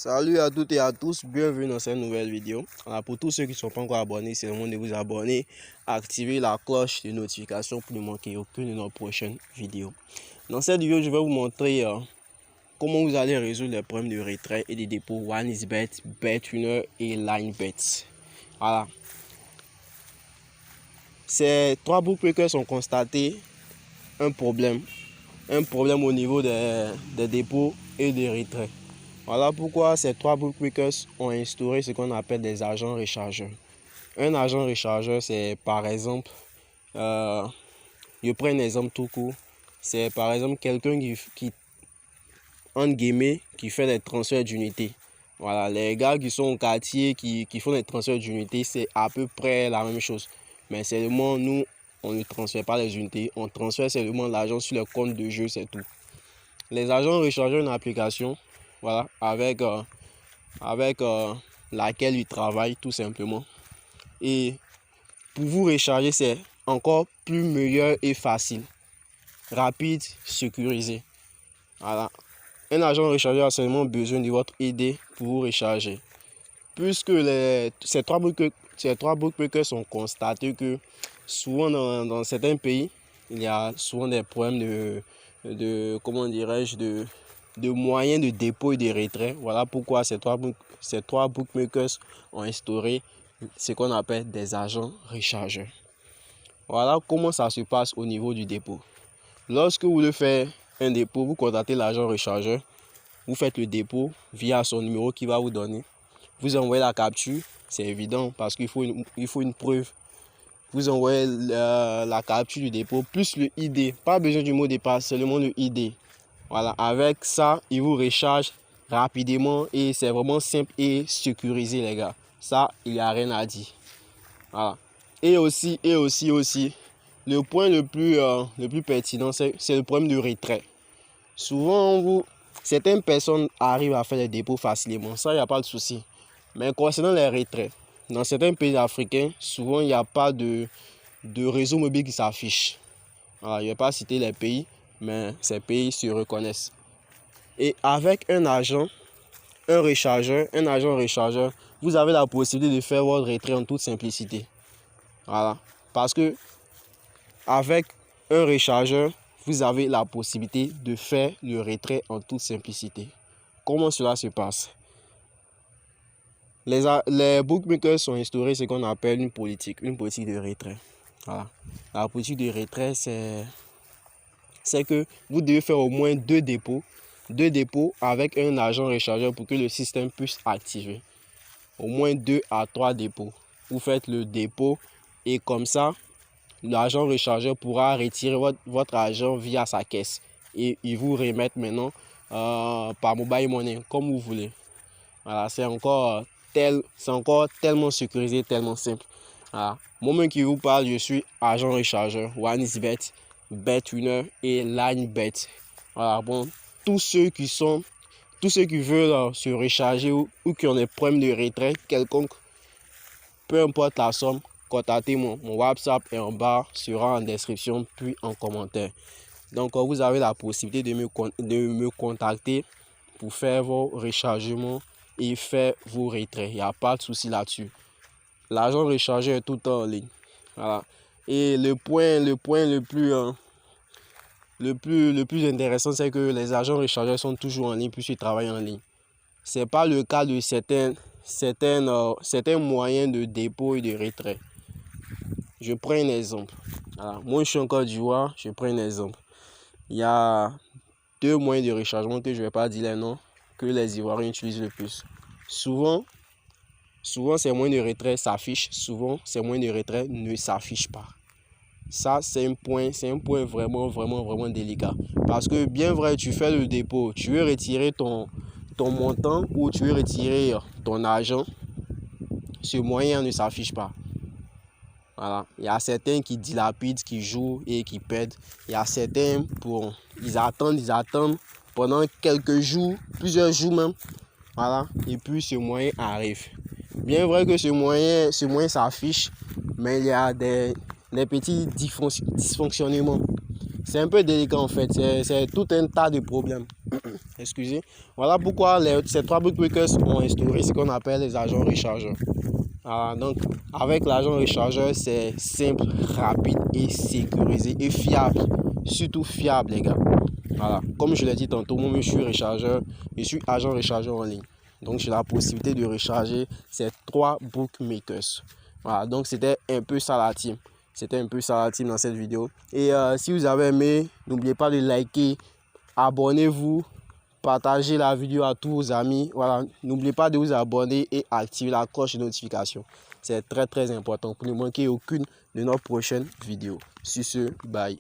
Salut à toutes et à tous, bienvenue dans cette nouvelle vidéo. Alors pour tous ceux qui ne sont pas encore abonnés, c'est le moment de vous abonner, activer la cloche de notification pour ne manquer aucune de nos prochaines vidéos. Dans cette vidéo, je vais vous montrer comment vous allez résoudre les problèmes de retrait et de dépôt OneXBet, BetWinner et LineBet. Voilà. Ces trois bookmakers ont constaté un problème au niveau des dépôts et des retraits. Voilà pourquoi ces trois bookmakers ont instauré ce qu'on appelle des agents rechargeurs. Un agent rechargeur, c'est par exemple, je prends un exemple tout court, c'est par exemple quelqu'un qui fait des transferts d'unités. Voilà, les gars qui sont au quartier, qui font des transferts d'unités, c'est à peu près la même chose. Mais seulement nous, on ne transfère pas les unités, on transfère seulement l'argent sur le compte de jeu, c'est tout. Les agents rechargeurs, une application, voilà, avec laquelle ils travaillent tout simplement. Et pour vous recharger, c'est encore plus meilleur et facile, rapide, sécurisé. Voilà. Un agent rechargeur a seulement besoin de votre ID pour vous recharger. Puisque ces trois bookmakers ont constaté que souvent dans certains pays, il y a souvent des problèmes comment dirais-je, de moyens de dépôt et de retrait. Voilà pourquoi ces trois bookmakers ont instauré ce qu'on appelle des agents rechargeurs. Voilà comment ça se passe au niveau du dépôt. Lorsque vous voulez faire un dépôt, vous contactez l'agent rechargeur, vous faites le dépôt via son numéro qu'il va vous donner. Vous envoyez la capture, c'est évident parce qu'il faut une preuve. Vous envoyez la capture du dépôt plus le ID. Pas besoin du mot de passe, seulement le ID. Voilà, avec ça, il vous recharge rapidement et c'est vraiment simple et sécurisé, les gars. Ça, il n'y a rien à dire. Voilà. Et aussi, le point le plus pertinent, c'est le problème de retrait. Souvent, certaines personnes arrivent à faire des dépôts facilement. Ça, il n'y a pas de souci. Mais concernant les retraits, dans certains pays africains, souvent, il n'y a pas de réseau mobile qui s'affiche. Voilà, je ne vais pas citer les pays, mais ces pays se reconnaissent. Et avec un agent rechargeur, vous avez la possibilité de faire votre retrait en toute simplicité. Voilà. Parce que avec un rechargeur, vous avez la possibilité de faire le retrait en toute simplicité. Comment cela se passe? Les bookmakers ont instauré ce qu'on appelle une politique de retrait. Voilà. La politique de retrait, c'est que vous devez faire au moins deux dépôts avec un agent rechargeur pour que le système puisse activer. Au moins 2 à 3 dépôts. Vous faites le dépôt et comme ça, l'agent rechargeur pourra retirer votre argent via sa caisse et il vous remettre maintenant par mobile money comme vous voulez. Voilà, c'est encore tellement sécurisé, tellement simple. Voilà. Moi-même qui vous parle, je suis agent rechargeur OneXBet, BetWinner et LineBet. Voilà, bon, tous ceux qui veulent se recharger ou qui ont des problèmes de retrait quelconque, peu importe la somme, contactez-moi. Mon WhatsApp est en bas, sera en description puis en commentaire. Donc vous avez la possibilité de me contacter pour faire vos rechargements et faire vos retraits. Il n'y a pas de souci là-dessus. L'argent rechargé est tout le temps en ligne. Voilà. Et le point le plus intéressant, c'est que les agents rechargeurs sont toujours en ligne puisqu'ils travaillent en ligne. Ce n'est pas le cas de certains moyens de dépôt et de retrait. Je prends un exemple. Voilà. Moi, je suis en Côte d'Ivoire. Je prends un exemple. Il y a deux moyens de rechargement que je ne vais pas dire les noms que les Ivoiriens utilisent le plus. Souvent, ces moyens de retrait s'affichent. Souvent, ces moyens de retrait ne s'affichent pas. Ça, c'est un point vraiment délicat. Parce que bien vrai, tu fais le dépôt, tu veux retirer ton montant ou tu veux retirer ton argent, ce moyen ne s'affiche pas. Voilà. Il y a certains qui dilapident, qui jouent et qui perdent. Il y a certains, ils attendent pendant quelques jours, plusieurs jours même. Voilà. Et puis ce moyen arrive. Bien vrai que ce moyen s'affiche, mais il y a des petits dysfonctionnements. C'est un peu délicat en fait, c'est tout un tas de problèmes. Excusez. Voilà pourquoi ces 3 bookmakers ont instauré ce qu'on appelle les agents rechargeurs. Voilà, donc avec l'agent rechargeur, c'est simple, rapide et sécurisé et fiable. Surtout fiable, les gars. Voilà, comme je l'ai dit tantôt, moi je suis rechargeur, je suis agent rechargeur en ligne. Donc j'ai la possibilité de recharger ces 3 bookmakers. Voilà, donc c'était un peu ça la team. C'était un peu ça la team dans cette vidéo. Et si vous avez aimé, n'oubliez pas de liker, abonnez-vous, partagez la vidéo à tous vos amis. Voilà, n'oubliez pas de vous abonner et activer la cloche de notification. C'est très important pour ne manquer aucune de nos prochaines vidéos. Sur ce, bye.